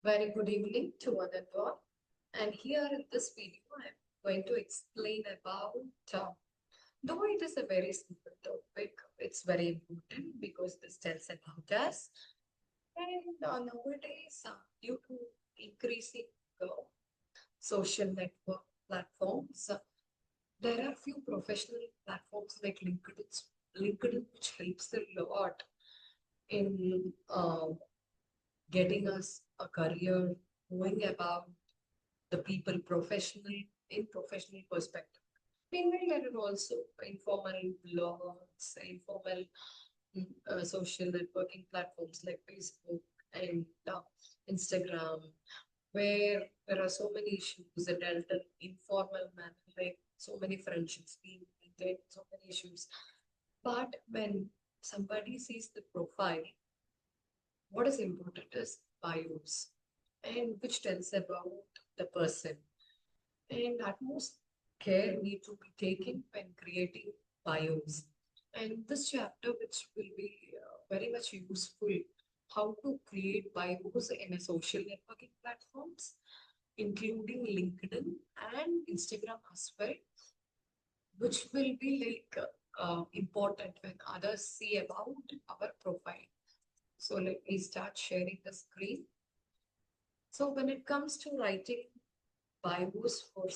Very good evening to one and all. And here in this video, I'm going to explain about, though it is a very simple topic, it's very important because this tells about us. And nowadays, due to increasing uh, social network platforms, there are few professional platforms like LinkedIn which helps a lot in getting us a career, knowing about the people professional perspective. Meanwhile, there are also informal blogs, informal social networking platforms like Facebook and Instagram, where there are so many issues that dealt in informal manner, like so many friendships being maintained, so many issues. But when somebody sees the profile, what is important is bios, and which tells about the person. And utmost care need to be taken when creating bios. And this chapter, which will be very much useful, how to create bios in a social networking platforms, including LinkedIn and Instagram as well, which will be important when others see about our profile. So let me start sharing the screen. So when it comes to writing bios for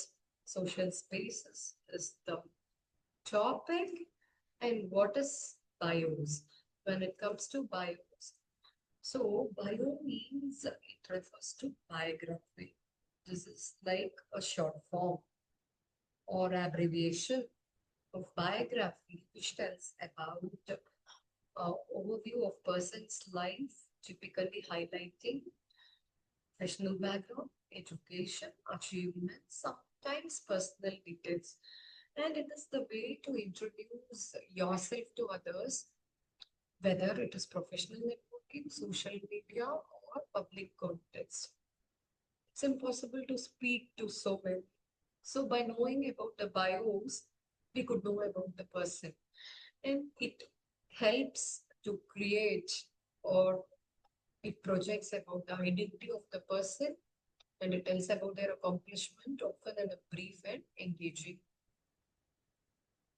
social spaces is the topic. And what is bios? When it comes to bios, so bio means it refers to biography. This is like a short form or abbreviation of biography, which tells about overview of person's life, typically highlighting professional background, education, achievements, sometimes personal details. And it is the way to introduce yourself to others, whether it is professional networking, social media, or public context. It's impossible to speak to so many. So, by knowing about the bios, we could know about the person. And it helps to create, or it projects about the identity of the person, and it tells about their accomplishment, often in a brief and engaging.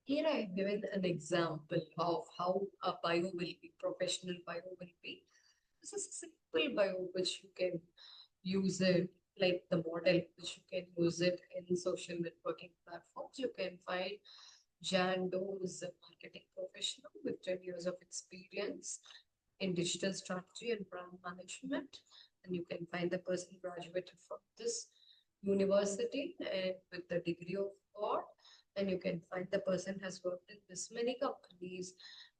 Here I have given an example of how a bio will be, professional bio will be. This is a simple bio which you can use it, like the model which you can use it in social networking platforms. You can find Jan Doe is a marketing professional with 10 years of experience in digital strategy and brand management. And you can find the person graduated from this university and with the degree of art. And you can find the person has worked in this many companies,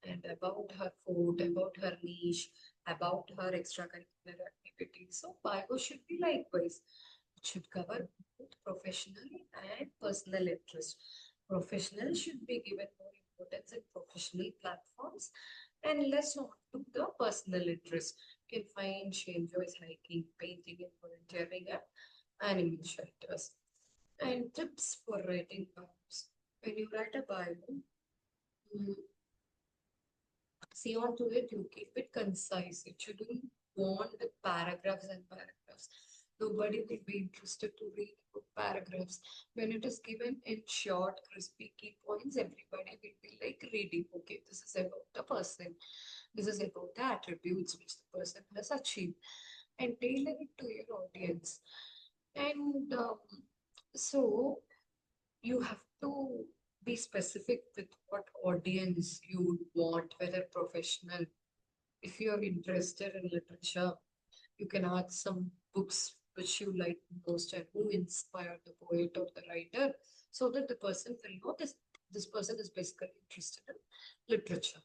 and about her food, about her niche, about her extracurricular activities. So bio should be likewise. It should cover both professional and personal interest. Professional should be given more importance in professional platforms and less on to the personal interest. You can find she enjoys hiking, painting, and volunteering at animal shelters. And tips for writing bios. When you write a bio, mm, see on to it, you keep it concise. It shouldn't want paragraphs and paragraphs. Nobody will be interested to read about paragraphs. When it is given in short, crispy key points, everybody will be like reading. Okay, this is about the person. This is about the attributes which the person has achieved, and tailor it to your audience. And so you have to be specific with what audience you want, whether professional. If you're interested in literature, you can add some books which you like most and who inspired the poet or the writer, so that the person will know this person is basically interested in literature.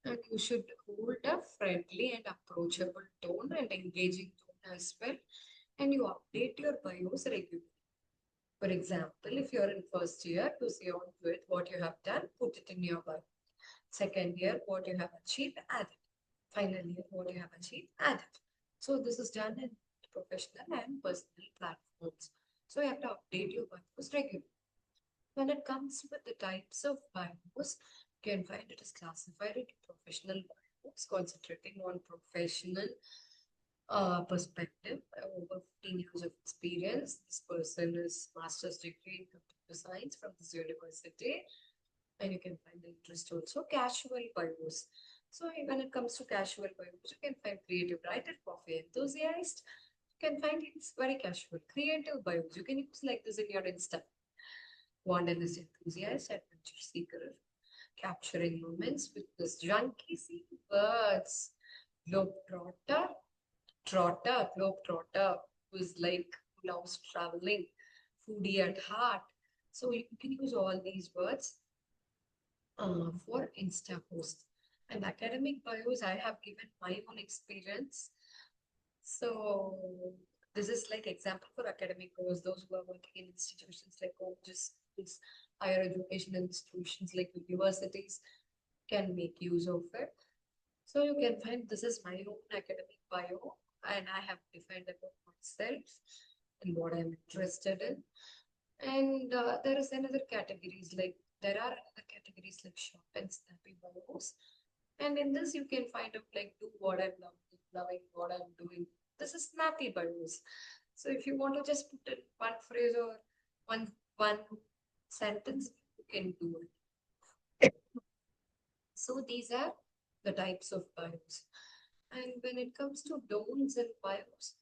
And you should hold a friendly and approachable tone and engaging tone as well. And you update your bios regularly. For example, if you're in first year, to say on to it what you have done, put it in your bio. Second year, what you have achieved, add it. Final year, what you have achieved, add it. So this is done in professional and personal platforms. So you have to update your bios regularly. When it comes with the types of bios, you can find it is classified into professional bios, concentrating on professional perspective. Over 15 years of experience. This person is master's degree in computer science from this university. And you can find the interest also. Casual bios. So when it comes to casual bios, you can find creative writer, coffee enthusiast. You can find it's very casual. Creative bios. You can use like this in your Insta. Wanderlust enthusiast, adventure seeker, capturing moments with this junkie see words. Globetrotter, globetrotter, who is like who loves traveling, foodie at heart. So you can use all these words for Insta posts. And academic bios, I have given my own experience. So this is like example for academic bios, those who are working in institutions like colleges, schools, higher education institutions like universities can make use of it. So you can find this is my own academic bio, and I have defined about myself and what I'm interested in. And there is another categories like there are other categories like short and snappy bios. And in this you can find out like do what I'm loving what I'm doing. This is snappy bios. So if you want to just put in one phrase or one sentence, you can do it. So these are the types of bios. And when it comes to don'ts and bios,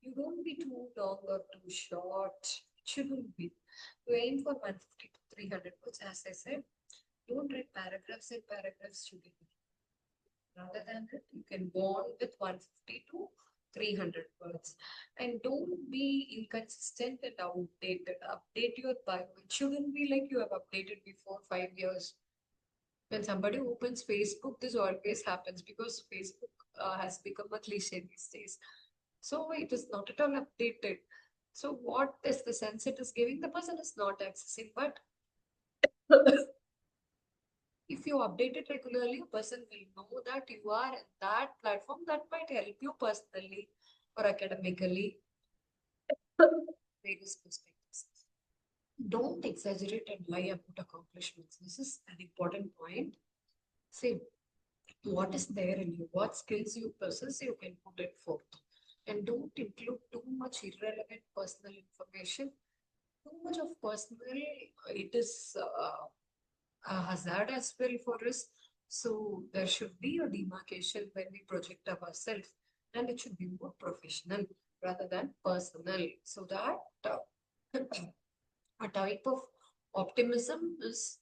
you don't be too long or too short. It shouldn't be. You aim for 150 to 300 words, as I said. Don't write paragraphs and paragraphs together. Rather than that, you can go on with 150 to 300 words. And don't be inconsistent and outdated. Update your bio. It shouldn't be like you have updated before 5 years. When somebody opens Facebook, this always happens because Facebook has become a cliche these days. So it is not at all updated. So what is the sense it is giving? The person is not accessing. But if you update it regularly, a person will know that you are in that platform that might help you personally or academically, various perspectives. Don't exaggerate and lie about accomplishments. This is an important point. Say what is there in you, what skills you possess, you can put it forth. And don't include too much irrelevant personal information. Too much of personal, it is a hazard as well for us. So there should be a demarcation when we project ourselves, and it should be more professional rather than personal. So that a type of optimism is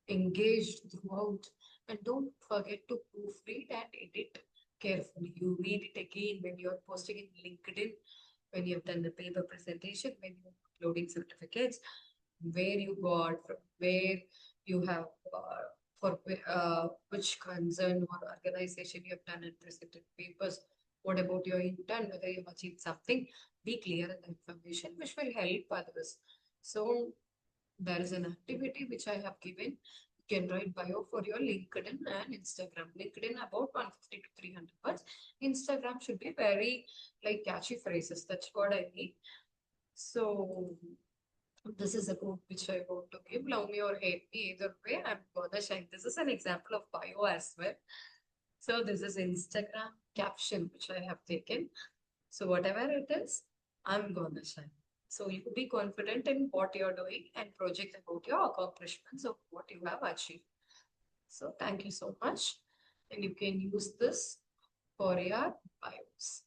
engaged throughout. And don't forget to proofread and edit carefully. You read it again when you're posting in LinkedIn, when you've done the paper presentation, when you're uploading certificates, where you got, from where you have, for which concern or organization you have done and presented papers. What about your intent, whether you've achieved something? Be clear in the information, which will help others. So there is an activity which I have given. You can write bio for your LinkedIn and Instagram. LinkedIn about 150 to 300 words. Instagram should be very like catchy phrases. That's what I need. So this is a quote which I want to give. Love me or hate me, either way, I'm gonna shine. This is an example of bio as well. So this is Instagram caption which I have taken. So whatever it is, I'm gonna shine. So you be confident in what you're doing and project about your accomplishments of what you have achieved. So thank you so much. And you can use this for your bios.